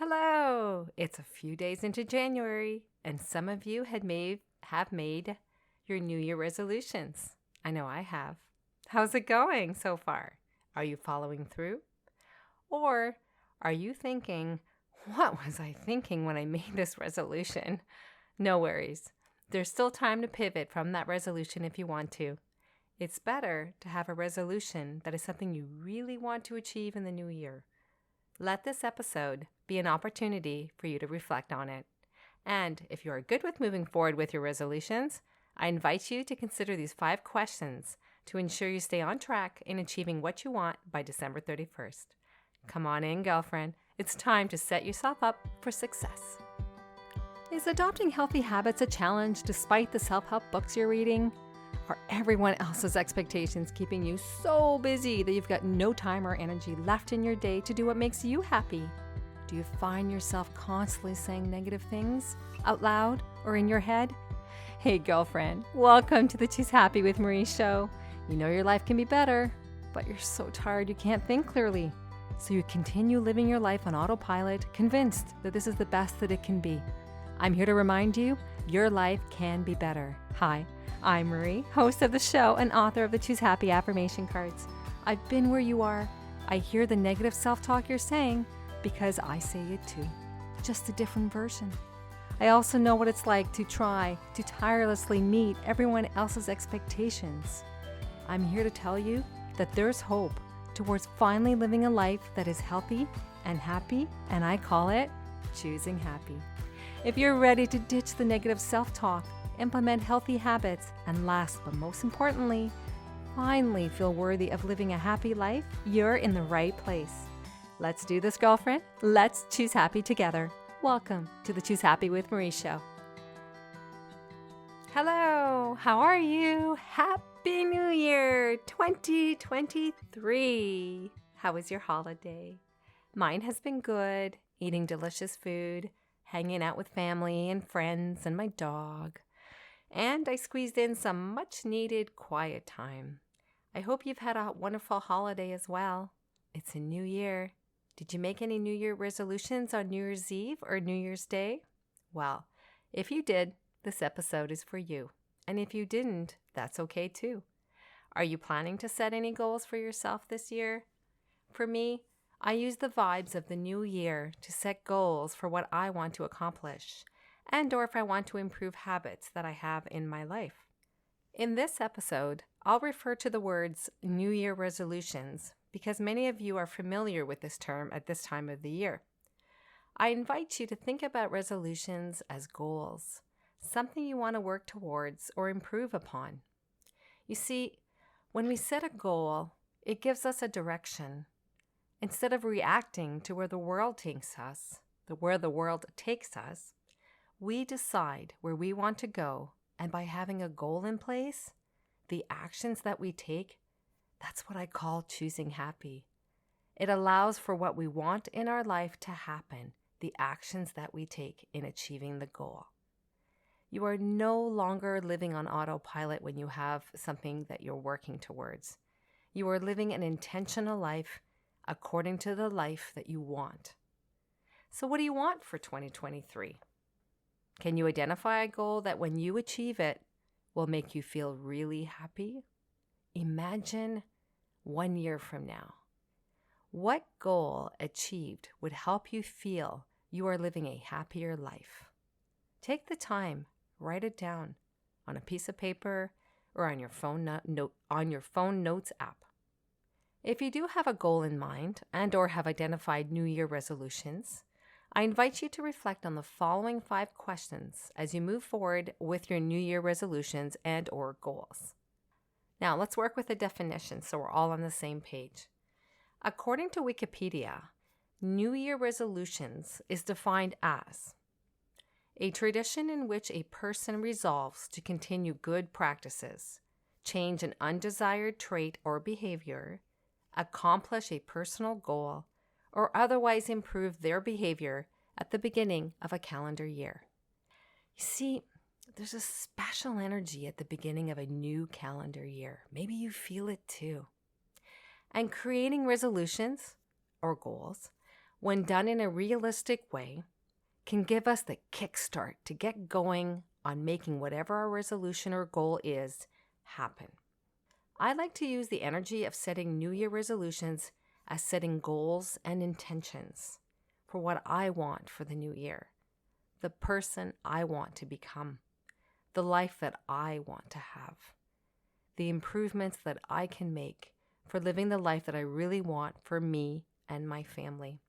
Hello! It's a few days into January, and some of you have made your New Year resolutions. I know I have. How's it going so far? Are you following through? Or are you thinking, what was I thinking when I made this resolution? No worries. There's still time to pivot from that resolution if you want to. It's better to have a resolution that is something you really want to achieve in the new year. Let this episode be an opportunity for you to reflect on it. And if you are good with moving forward with your resolutions, I invite you to consider these 5 questions to ensure you stay on track in achieving what you want by December 31st. Come on in, girlfriend. It's time to set yourself up for success. Is adopting healthy habits a challenge despite the self-help books you're reading? Are everyone else's expectations keeping you so busy that you've got no time or energy left in your day to do what makes you happy? Do you find yourself constantly saying negative things out loud or in your head? Hey, girlfriend, welcome to the Choose Happy with Marie show. You know your life can be better, but you're so tired you can't think clearly. So you continue living your life on autopilot, convinced that this is the best that it can be. I'm here to remind you, your life can be better. Hi, I'm Marie, host of the show and author of the Choose Happy affirmation cards. I've been where you are. I hear the negative self-talk you're saying because I say it too, just a different version. I also know what it's like to try to tirelessly meet everyone else's expectations. I'm here to tell you that there's hope towards finally living a life that is healthy and happy, and I call it choosing happy. If you're ready to ditch the negative self-talk, implement healthy habits, and last but most importantly, finally feel worthy of living a happy life, you're in the right place. Let's do this, girlfriend. Let's choose happy together. Welcome to the Choose Happy with Marie show. Hello, how are you? Happy New Year 2023. How was your holiday? Mine has been good, eating delicious food, hanging out with family and friends and my dog. And I squeezed in some much needed quiet time. I hope you've had a wonderful holiday as well. It's a new year. Did you make any New Year resolutions on New Year's Eve or New Year's Day? Well, if you did, this episode is for you. And if you didn't, that's okay too. Are you planning to set any goals for yourself this year? For me, I use the vibes of the new year to set goals for what I want to accomplish, and or if I want to improve habits that I have in my life. In this episode, I'll refer to the words New Year resolutions because many of you are familiar with this term at this time of the year. I invite you to think about resolutions as goals, something you want to work towards or improve upon. You see, when we set a goal, it gives us a direction. Instead of reacting to where the world takes us, we decide where we want to go, and by having a goal in place, the actions that we take, that's what I call choosing happy. It allows for what we want in our life to happen, the actions that we take in achieving the goal. You are no longer living on autopilot when you have something that you're working towards. You are living an intentional life according to the life that you want. So what do you want for 2023? Can you identify a goal that when you achieve it will make you feel really happy? Imagine 1 year from now. What goal achieved would help you feel you are living a happier life? Take the time, write it down on a piece of paper or on your phone notes app. If you do have a goal in mind and or have identified New Year resolutions, I invite you to reflect on the following 5 questions as you move forward with your New Year resolutions and or goals. Now, let's work with a definition so we're all on the same page. According to Wikipedia, New Year resolutions is defined as a tradition in which a person resolves to continue good practices, change an undesired trait or behavior, accomplish a personal goal, or otherwise improve their behavior at the beginning of a calendar year. You see, there's a special energy at the beginning of a new calendar year. Maybe you feel it too. And creating resolutions or goals when done in a realistic way, can give us the kickstart to get going on making whatever our resolution or goal is happen. I like to use the energy of setting New Year resolutions as setting goals and intentions for what I want for the new year, the person I want to become, the life that I want to have, the improvements that I can make for living the life that I really want for me and my family.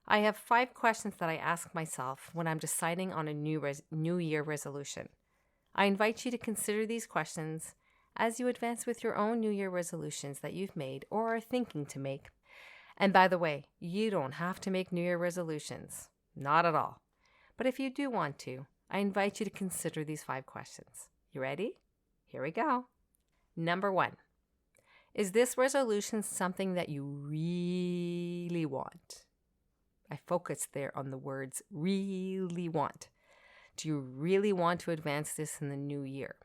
I have 5 questions that I ask myself when I'm deciding on a New Year resolution. I invite you to consider these questions as you advance with your own New Year resolutions that you've made or are thinking to make. And by the way, you don't have to make New Year resolutions. Not at all. But if you do want to, I invite you to consider these 5 questions. You ready? Here we go. Number 1. Is this resolution something that you really want? I focus there on the words really want. Do you really want to advance this in the new year?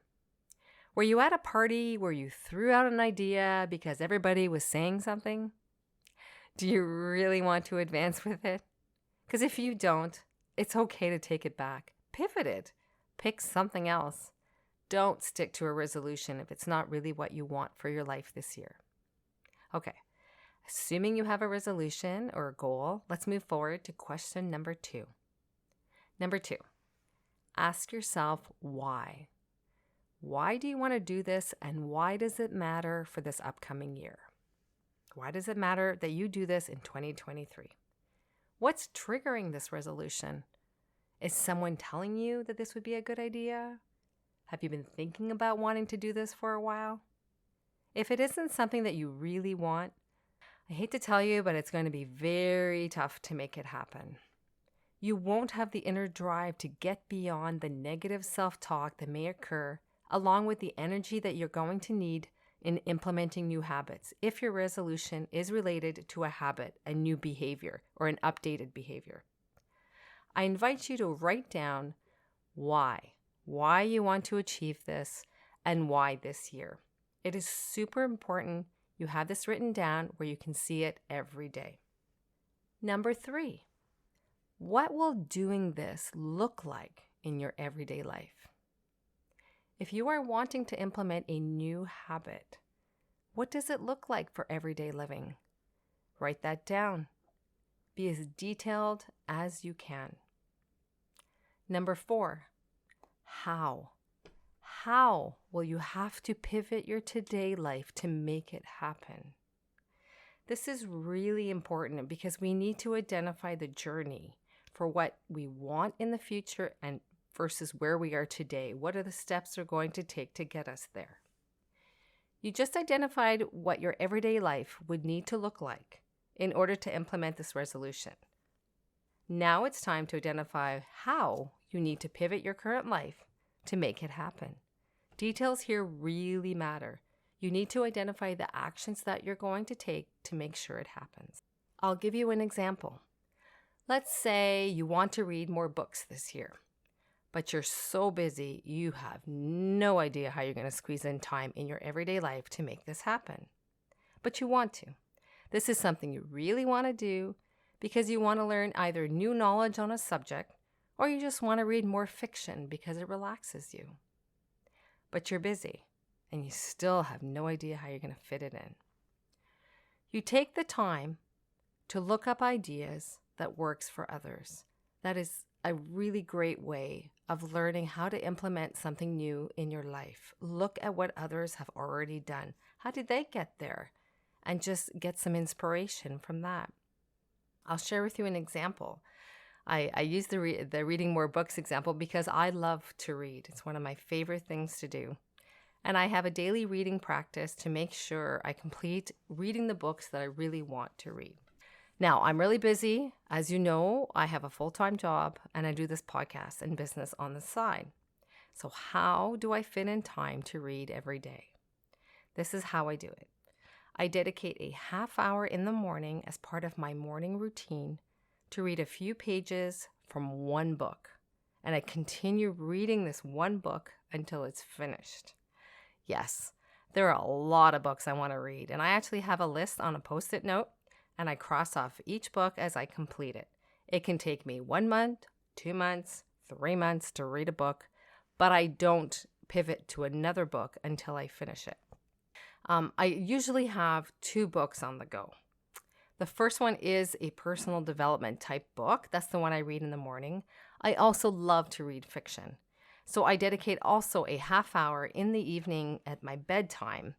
Were you at a party where you threw out an idea because everybody was saying something? Do you really want to advance with it? Because if you don't, it's okay to take it back. Pivot it. Pick something else. Don't stick to a resolution if it's not really what you want for your life this year. Okay, assuming you have a resolution or a goal, let's move forward to question number 2. Number 2, ask yourself why. Why do you want to do this, and why does it matter for this upcoming year? Why does it matter that you do this in 2023? What's triggering this resolution? Is someone telling you that this would be a good idea? Have you been thinking about wanting to do this for a while? If it isn't something that you really want, I hate to tell you, but it's going to be very tough to make it happen. You won't have the inner drive to get beyond the negative self-talk that may occur, along with the energy that you're going to need in implementing new habits if your resolution is related to a habit, a new behavior, or an updated behavior. I invite you to write down why you want to achieve this and why this year. It is super important you have this written down where you can see it every day. Number 3, what will doing this look like in your everyday life? If you are wanting to implement a new habit, what does it look like for everyday living? Write that down. Be as detailed as you can. Number 4, how? How will you have to pivot your today life to make it happen? This is really important because we need to identify the journey for what we want in the future and versus where we are today. What are the steps we're going to take to get us there? You just identified what your everyday life would need to look like in order to implement this resolution. Now it's time to identify how you need to pivot your current life to make it happen. Details here really matter. You need to identify the actions that you're going to take to make sure it happens. I'll give you an example. Let's say you want to read more books this year, but you're so busy you have no idea how you're going to squeeze in time in your everyday life to make this happen. But you want to. This is something you really want to do because you want to learn either new knowledge on a subject or you just want to read more fiction because it relaxes you. But you're busy and you still have no idea how you're going to fit it in. You take the time to look up ideas that works for others. That is a really great way of learning how to implement something new in your life. Look at what others have already done. How did they get there? And just get some inspiration from that. I'll share with you an example. I use the reading more books example because I love to read. It's one of my favorite things to do. And I have a daily reading practice to make sure I complete reading the books that I really want to read. Now, I'm really busy. As you know, I have a full-time job and I do this podcast and business on the side. So how do I fit in time to read every day? This is how I do it. I dedicate a half hour in the morning as part of my morning routine to read a few pages from one book. And I continue reading this one book until it's finished. Yes, there are a lot of books I want to read. And I actually have a list on a Post-it note and I cross off each book as I complete it. It can take me 1 month, 2 months, 3 months to read a book, but I don't pivot to another book until I finish it. I usually have 2 books on the go. The first one is a personal development type book. That's the one I read in the morning. I also love to read fiction. So I dedicate also a half hour in the evening at my bedtime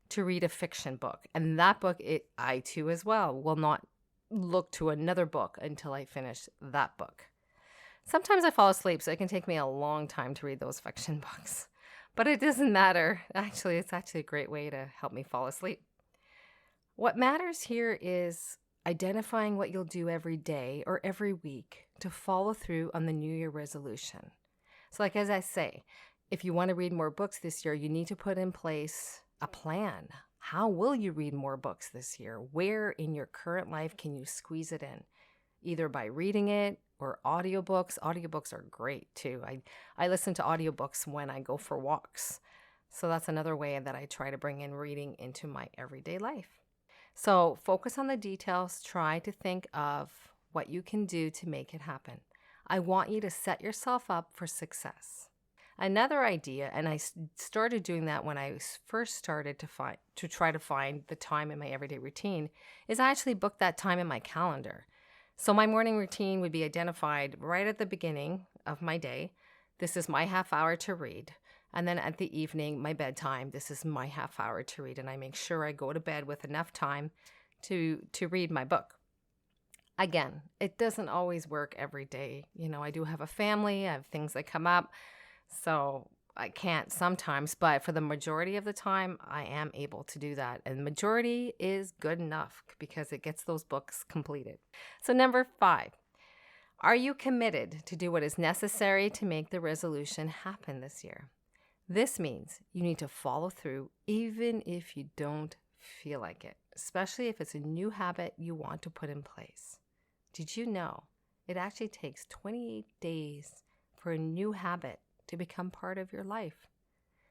to read a fiction book. And that book, I too as well will not look to another book until I finish that book. Sometimes I fall asleep, so it can take me a long time to read those fiction books. But it doesn't matter. Actually, it's actually a great way to help me fall asleep. What matters here is identifying what you'll do every day or every week to follow through on the New Year resolution. So like as I say, if you want to read more books this year, you need to put in place a plan. How will you read more books this year? Where in your current life can you squeeze it in? Either by reading it or audiobooks. Audiobooks are great too. I listen to audiobooks when I go for walks. So that's another way that I try to bring in reading into my everyday life. So focus on the details. Try to think of what you can do to make it happen. I want you to set yourself up for success. Another idea, and I started doing that when I first started to try to find the time in my everyday routine, is I actually book that time in my calendar. So my morning routine would be identified right at the beginning of my day. This is my half hour to read. And then at the evening, my bedtime, this is my half hour to read. And I make sure I go to bed with enough time to read my book. Again, it doesn't always work every day. You know, I do have a family, I have things that come up. So I can't sometimes, but for the majority of the time, I am able to do that. And the majority is good enough because it gets those books completed. So number 5, are you committed to do what is necessary to make the resolution happen this year? This means you need to follow through even if you don't feel like it, especially if it's a new habit you want to put in place. Did you know it actually takes 28 days for a new habit to become part of your life?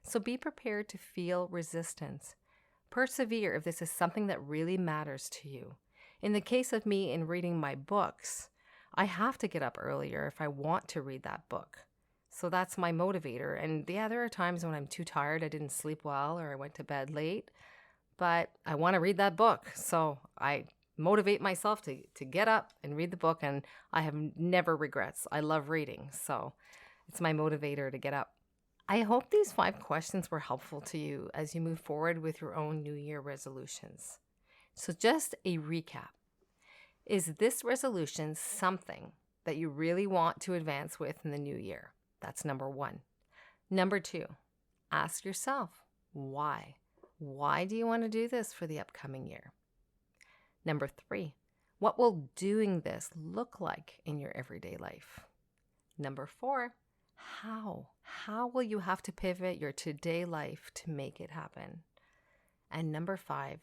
So be prepared to feel resistance. Persevere if this is something that really matters to you. In the case of me in reading my books, I have to get up earlier if I want to read that book. So that's my motivator. And yeah, there are times when I'm too tired, I didn't sleep well, or I went to bed late, but I want to read that book. So I motivate myself to get up and read the book, and I have never regrets. I love reading, so it's my motivator to get up. I hope these 5 questions were helpful to you as you move forward with your own New Year resolutions. So just a recap. Is this resolution something that you really want to advance with in the new year? That's number 1. Number 2, ask yourself, why? Why do you want to do this for the upcoming year? Number 3, what will doing this look like in your everyday life? Number 4, how? How will you have to pivot your today life to make it happen? And number 5,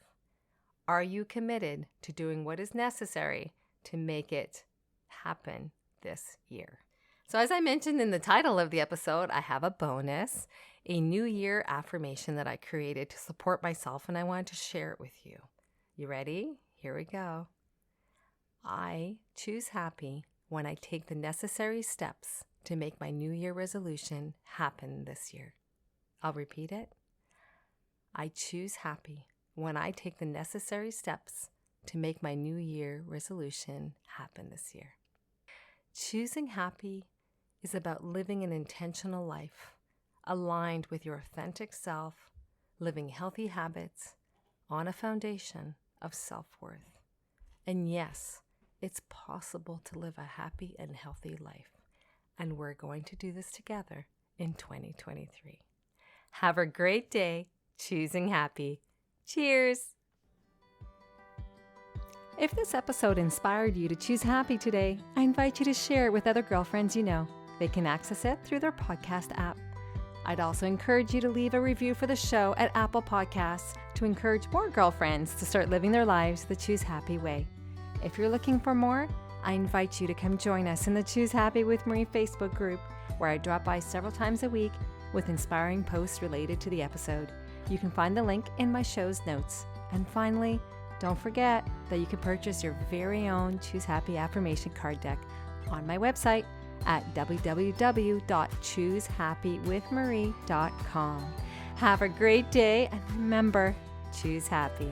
are you committed to doing what is necessary to make it happen this year? So as I mentioned in the title of the episode, I have a bonus, a New Year affirmation that I created to support myself, and I wanted to share it with you. You ready? Here we go. I choose happy when I take the necessary steps to make my New Year resolution happen this year. I'll repeat it. I choose happy when I take the necessary steps to make my New Year resolution happen this year. Choosing happy is about living an intentional life, aligned with your authentic self, living healthy habits on a foundation of self-worth. And yes, it's possible to live a happy and healthy life. And we're going to do this together in 2023. Have a great day choosing happy. Cheers! If this episode inspired you to choose happy today, I invite you to share it with other girlfriends you know. They can access it through their podcast app. I'd also encourage you to leave a review for the show at Apple Podcasts to encourage more girlfriends to start living their lives the Choose Happy way. If you're looking for more, I invite you to come join us in the Choose Happy with Marie Facebook group, where I drop by several times a week with inspiring posts related to the episode. You can find the link in my show's notes. And finally, Don't forget that you can purchase your very own Choose Happy affirmation card deck on my website at www.choosehappywithmarie.com. Have a great day, and remember, choose happy.